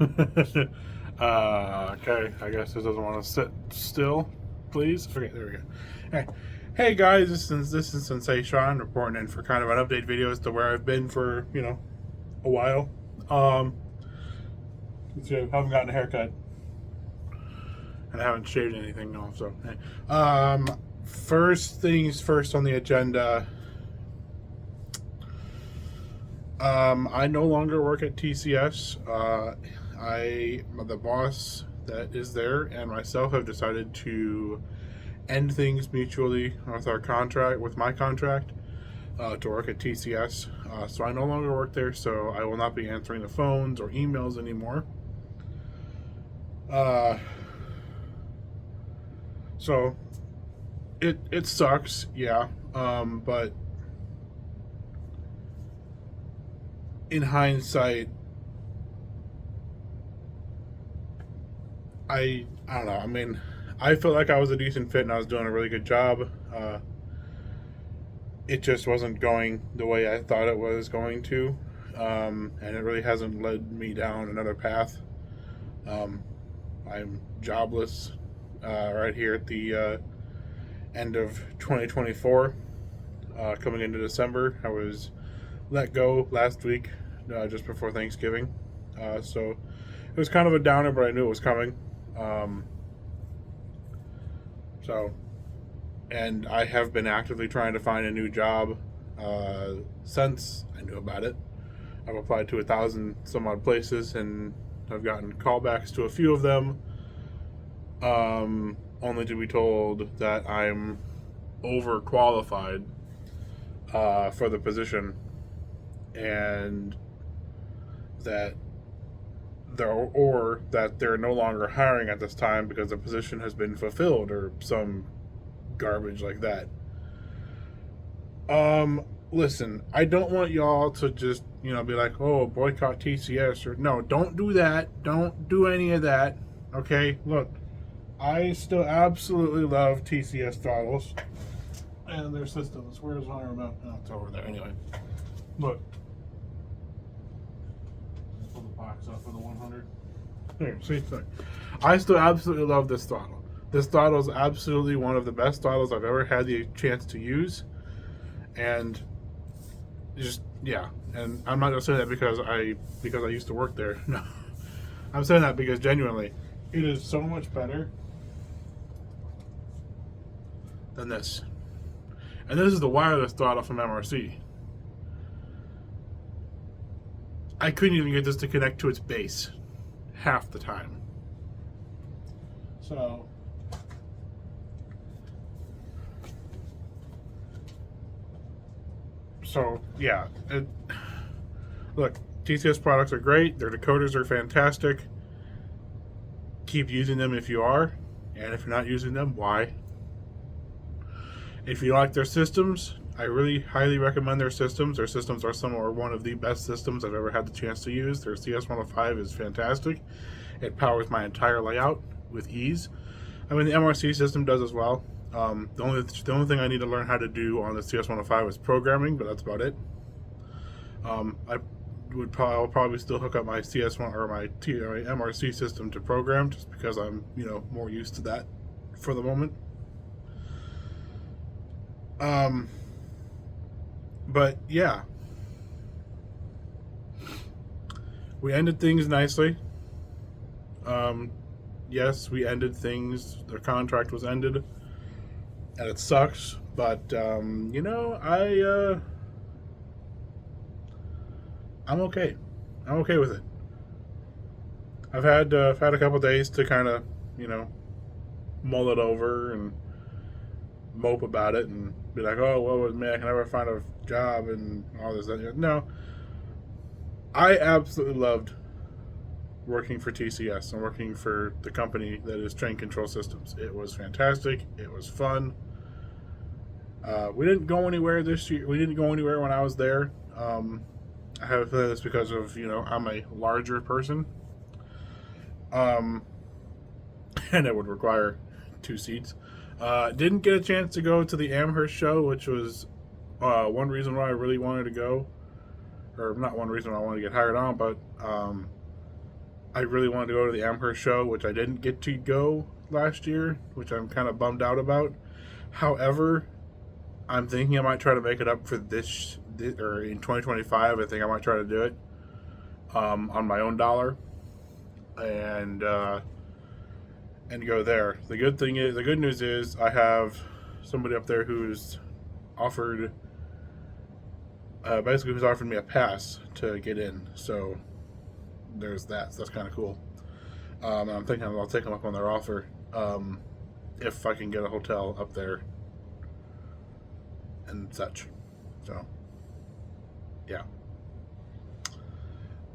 Okay, I guess it doesn't want to sit still, please. Okay, there we go. Hey guys, this is Sensei Sean reporting in for kind of an update video as to where I've been for a while. Um, I haven't gotten a haircut and I haven't shaved anything off. So, first things first on the agenda. I no longer work at TCS. The boss that is there and myself have decided to end things mutually with my contract to work at TCS. So I no longer work there, so I will not be answering the phones or emails anymore. Uh, so it sucks, yeah. But in hindsight, I don't know. I mean, I felt like I was a decent fit and I was doing a really good job. It just wasn't going the way I thought it was going to, and it really hasn't led me down another path. Um, I'm jobless right here at the end of 2024, coming into December. I was let go last week, just before Thanksgiving. So it was kind of a downer, but I knew it was coming. Um, so, and I have been actively trying to find a new job since I knew about it. I've applied to 1,000 some odd places, and I've gotten callbacks to a few of them. Only to be told that I'm overqualified for the position, and that they're no longer hiring at this time because the position has been fulfilled or some garbage like that. Listen, I don't want y'all to just be like, oh, boycott TCS, or no, don't do that. Don't do any of that. Okay, look, I still absolutely love TCS throttles and their systems. Where's my remote? Oh, it's over there. Anyway, look. Pull the box up for the 100. Here, see, look. I still absolutely love this throttle. This throttle is absolutely one of the best throttles I've ever had the chance to use, and just yeah. And I'm not just saying that because I used to work there. No, I'm saying that because genuinely, it is so much better than this. And this is the wireless throttle from MRC. I couldn't even get this to connect to its base half the time. So yeah, look, TCS products are great. Their decoders are fantastic. Keep using them if you are, and if you're not using them, why? If you like their systems, I really highly recommend their systems. Their systems are some or one of the best systems I've ever had the chance to use. Their CS105 is fantastic. It powers my entire layout with ease. I mean, the MRC system does as well. The only thing I need to learn how to do on the CS105 is programming, but that's about it. I'll probably still hook up my CS1 or my MRC system to program, just because I'm more used to that for the moment. But yeah, we ended things nicely. Yes, we ended things. The contract was ended, and it sucks. But I'm okay. I'm okay with it. I've had a couple days to kind of mull it over and mope about it and be like, oh, well, with me, I can never find a job and all this. No, I absolutely loved working for TCS and working for the company that is Train Control Systems. It was fantastic. It was fun. We didn't go anywhere this year. We didn't go anywhere when I was there. I have a feeling that's because of I'm a larger person, um, and it would require 2 seats. Didn't get a chance to go to the Amherst show, which was one reason why I really wanted to go, or not one reason why I wanted to get hired on, but I really wanted to go to the Amherst show, which I didn't get to go last year, which I'm kind of bummed out about. However, I'm thinking I might try to make it up for this or in 2025. I think I might try to do it on my own dollar and go there. The good news is I have somebody up there who's offered basically who's offered me a pass to get in. So there's that. So that's kind of cool. And I'm thinking I'll take them up on their offer if I can get a hotel up there and such. So yeah.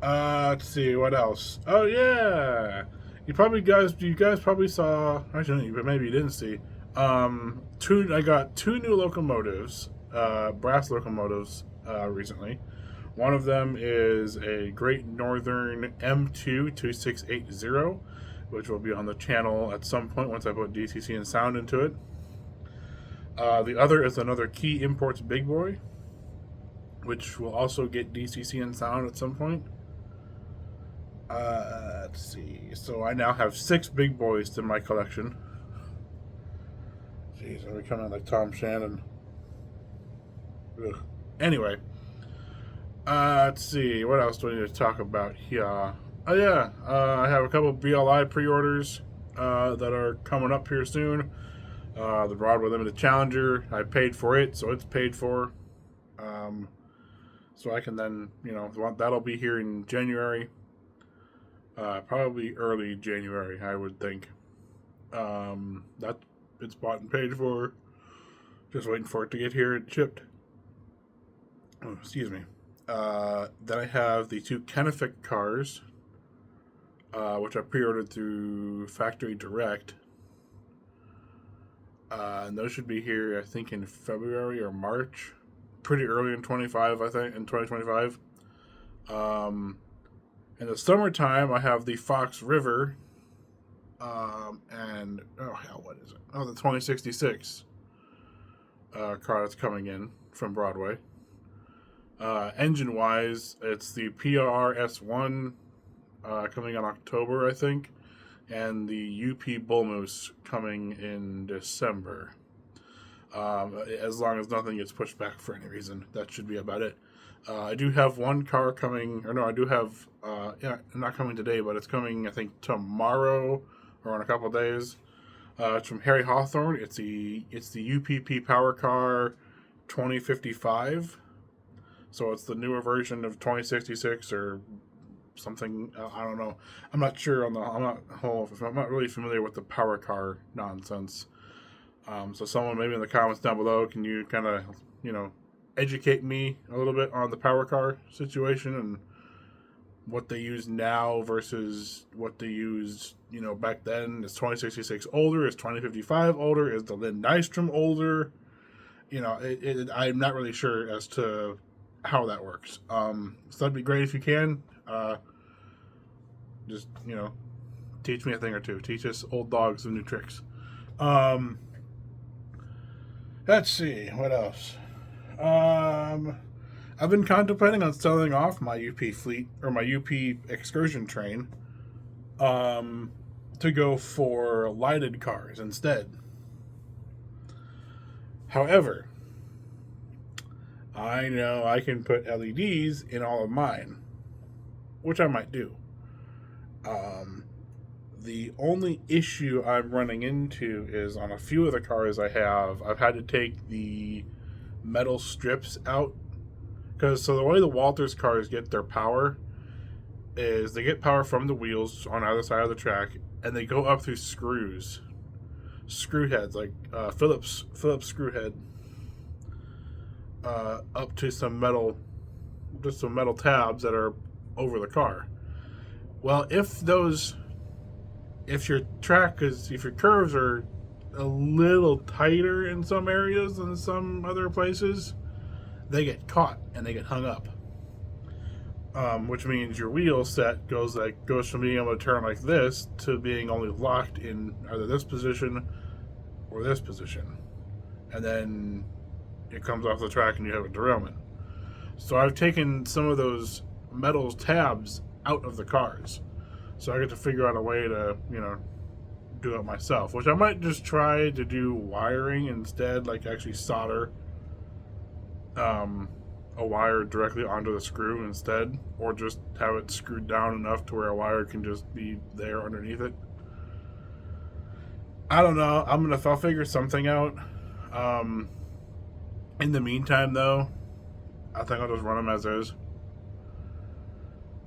Let's see what else. Oh yeah, you guys probably saw. Actually, but maybe you didn't see. I got two new locomotives, brass locomotives, recently. One of them is a Great Northern M2 2680, which will be on the channel at some point once I put DCC and sound into it. The other is another Key Imports Big Boy, which will also get DCC and sound at some point. Let's see. So I now have 6 big boys in my collection. Jeez, I'm becoming like Tom Shannon. Ugh. Anyway, let's see. What else do I need to talk about here? Oh yeah, I have a couple BLI pre-orders that are coming up here soon. The Broadway Limited Challenger, I paid for it, so it's paid for. So I can then, that'll be here in January. Probably early January, I would think. That it's bought and paid for. Just waiting for it to get here and shipped. Oh, excuse me. Then I have the 2 Kenefic cars, which I pre-ordered through Factory Direct. And those should be here, I think, in February or March. Pretty early in 2025. In the summertime, I have the Fox River, and what is it? Oh, the 2066 car that's coming in from Broadway. Engine-wise, it's the PRS1 coming in October, I think, and the UP Bull Moose coming in December. As long as nothing gets pushed back for any reason, that should be about it. I do have one car coming, not coming today, but it's coming, I think, tomorrow or in a couple of days. It's from Harry Hawthorne. It's the UPP Power Car 2055. So it's the newer version of 2066 or something. I don't know. I'm not sure I'm not really familiar with the power car nonsense. So someone maybe in the comments down below, can you kind of, educate me a little bit on the power car situation and what they use now versus what they used, back then. Is 2066 older? Is 2055 older? Is the Lynn Nystrom older? I'm not really sure as to how that works. So that'd be great if you can. Just, teach me a thing or two. Teach us old dogs some new tricks. Let's see, what else? I've been contemplating on selling off my UP fleet or my UP excursion train to go for lighted cars instead. However, I know I can put LEDs in all of mine, which I might do. The only issue I'm running into is on a few of the cars I've had to take the metal strips out. So the way the Walters cars get their power is they get power from the wheels on either side of the track, and they go up through screw heads, like Phillips screw head, up to some metal tabs that are over the car. Well, if your curves are a little tighter in some areas than some other places, they get caught and they get hung up. Which means your wheel set goes from being able to turn like this to being only locked in either this position or this position. And then it comes off the track and you have a derailment. So I've taken some of those metal tabs out of the cars. So I get to figure out a way to, do it myself, which I might just try to do wiring instead, like actually solder a wire directly onto the screw instead, or just have it screwed down enough to where a wire can just be there underneath it. I don't know. I'll figure something out. In the meantime, though, I think I'll just run them as is.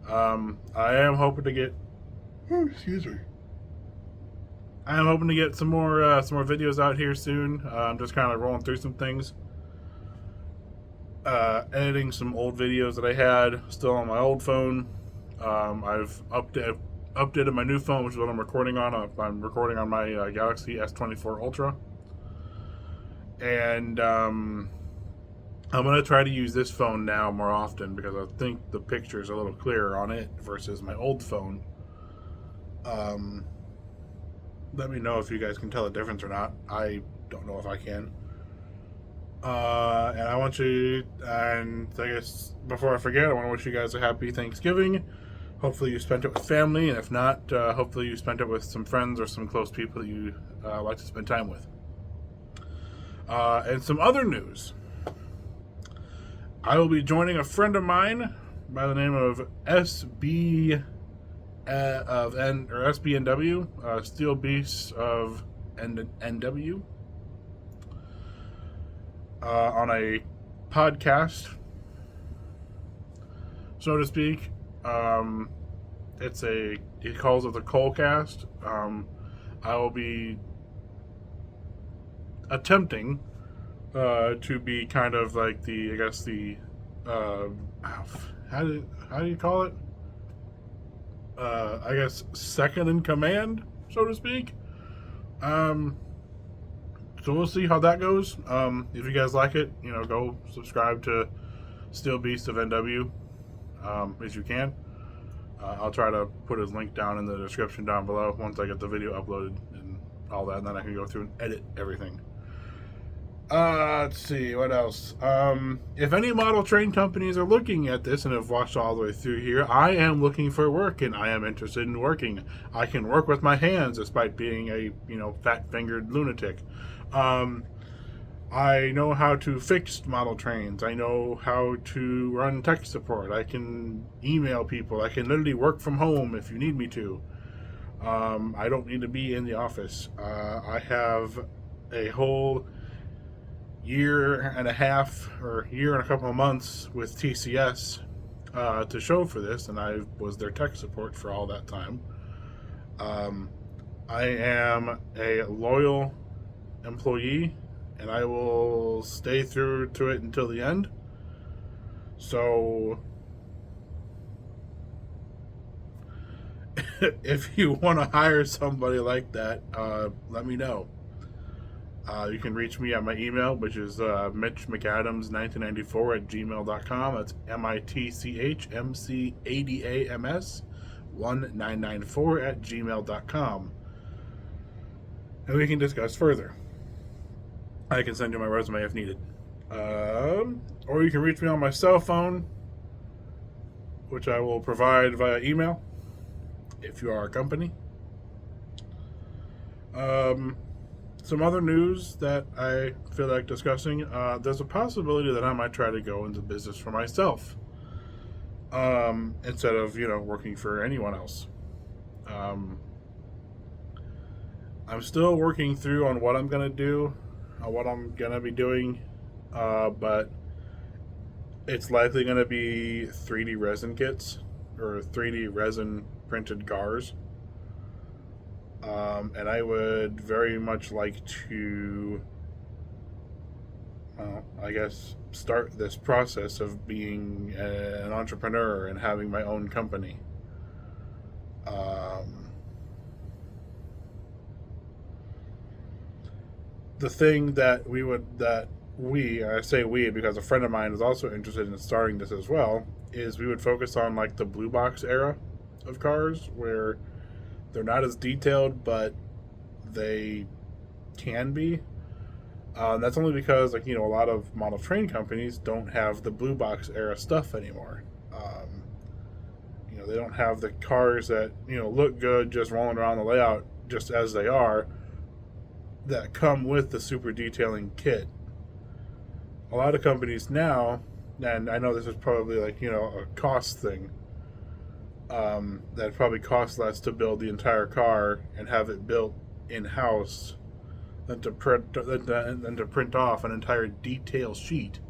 I am hoping to get. Oh, excuse me. I am hoping to get some more videos out here soon. I'm just kind of rolling through some things, editing some old videos that I had still on my old phone. I've updated my new phone, which is what I'm recording on. I'm recording on my Galaxy S24 Ultra, and I'm gonna try to use this phone now more often because I think the picture is a little clearer on it versus my old phone. Let me know if you guys can tell the difference or not. I don't know if I can. And I want you, and I guess before I forget, I want to wish you guys a happy Thanksgiving. Hopefully you spent it with family, and if not, hopefully you spent it with some friends or some close people that you like to spend time with. And some other news. I will be joining a friend of mine by the name of SBNW, Steel Beasts of NW, on a podcast, so to speak. He calls it the Colecast. I will be attempting to be kind of like how do you call it? I guess second in command, so to speak. So we'll see how that goes. If you guys like it, go subscribe to Steel Beast of NW, if you can. I'll try to put his link down in the description down below once I get the video uploaded and all that, and then I can go through and edit everything. Let's see, what else? If any model train companies are looking at this and have watched all the way through here, I am looking for work and I am interested in working. I can work with my hands despite being a, fat-fingered lunatic. I know how to fix model trains. I know how to run tech support. I can email people. I can literally work from home if you need me to. I don't need to be in the office. I have a whole year and a half or year and a couple of months with TCS to show for this, and I was their tech support for all that time. I am a loyal employee, and I will stay through to it until the end. So if you want to hire somebody like that, let me know. You can reach me at my email, which is mitchmcadams1994@gmail.com. That's MITCHMCADAMS1994@gmail.com. And we can discuss further. I can send you my resume if needed. Or you can reach me on my cell phone, which I will provide via email if you are a company. Some other news that I feel like discussing, there's a possibility that I might try to go into business for myself instead of, working for anyone else. I'm still working through on what I'm going to do, what I'm going to be doing, but it's likely going to be 3D resin kits or 3D resin printed cars. And I would very much like to, start this process of being an entrepreneur and having my own company. The thing that I say we because a friend of mine is also interested in starting this as well, is we would focus on like the blue box era of cars where they're not as detailed, but they can be. That's only because, a lot of model train companies don't have the blue box era stuff anymore. They don't have the cars that look good just rolling around the layout just as they are, that come with the super detailing kit. A lot of companies now, and I know this is probably like a cost thing, that probably costs less to build the entire car and have it built in house than to print off an entire detail sheet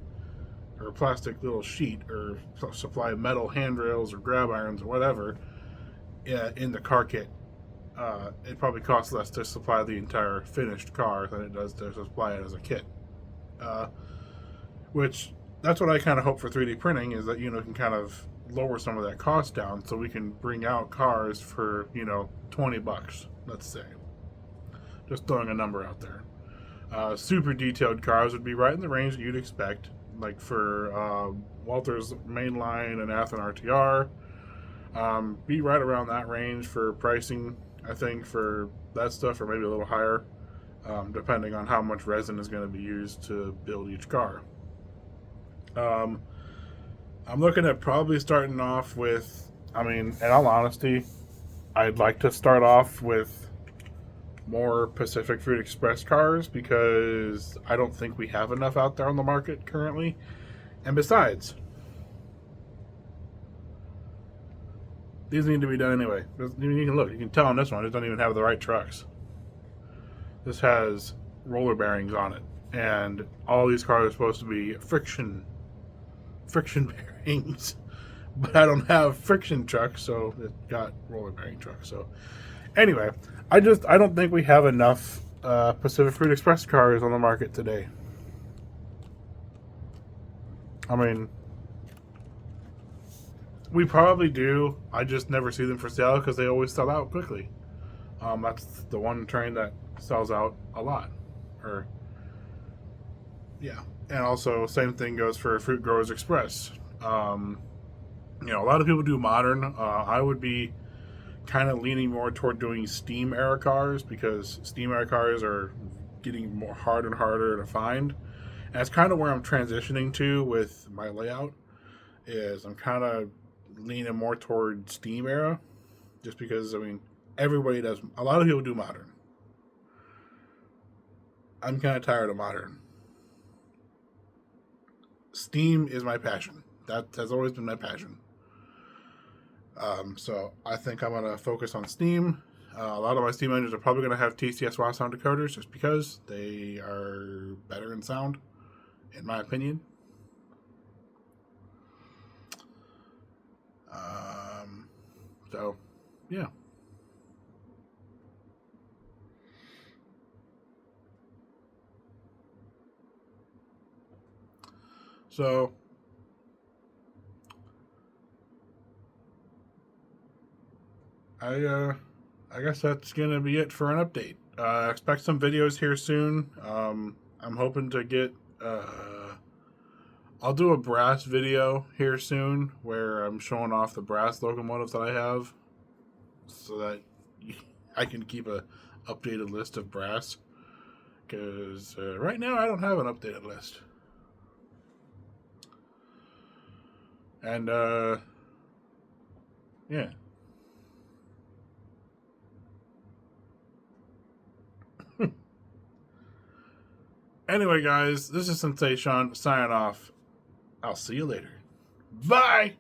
or a plastic little sheet, or supply metal handrails or grab irons or whatever in the car kit. It probably costs less to supply the entire finished car than it does to supply it as a kit. Which, that's what I kind of hope for 3D printing, is that can kind of lower some of that cost down, so we can bring out cars for $20, let's say. Just throwing a number out there. Super detailed cars would be right in the range that you'd expect, like for Walther's Mainline and Athearn RTR. Be right around that range for pricing, I think, for that stuff, or maybe a little higher, depending on how much resin is going to be used to build each car. I'm looking at probably starting off with, in all honesty, I'd like to start off with more Pacific Fruit Express cars, because I don't think we have enough out there on the market currently. And besides, these need to be done anyway. You can look, you can tell on this one, it doesn't even have the right trucks. This has roller bearings on it, and all these cars are supposed to be friction bearings, but I don't have friction trucks, so it got roller bearing trucks. So anyway, I don't think we have enough Pacific Fruit Express cars on the market today. We probably do. I just never see them for sale because they always sell out quickly. That's the one train that sells out a lot. Yeah. And also, same thing goes for Fruit Growers Express. A lot of people do modern. I would be kind of leaning more toward doing steam era cars, because steam era cars are getting more harder and harder to find. And that's kind of where I'm transitioning to with my layout, is I'm kind of leaning more toward steam era, just because, everybody does. A lot of people do modern. I'm kind of tired of modern. Steam is my passion. That has always been my passion. So I think I'm going to focus on steam. A lot of my steam engines are probably going to have TCS raw sound decoders, just because they are better in sound, in my opinion. So, yeah. So, I guess that's gonna be it for an update. Expect some videos here soon. I'm hoping to get. I'll do a brass video here soon, where I'm showing off the brass locomotives that I have, so that I can keep a updated list of brass. Because right now I don't have an updated list. And yeah. Anyway, guys, this is Sensei Sean signing off. I'll see you later. Bye!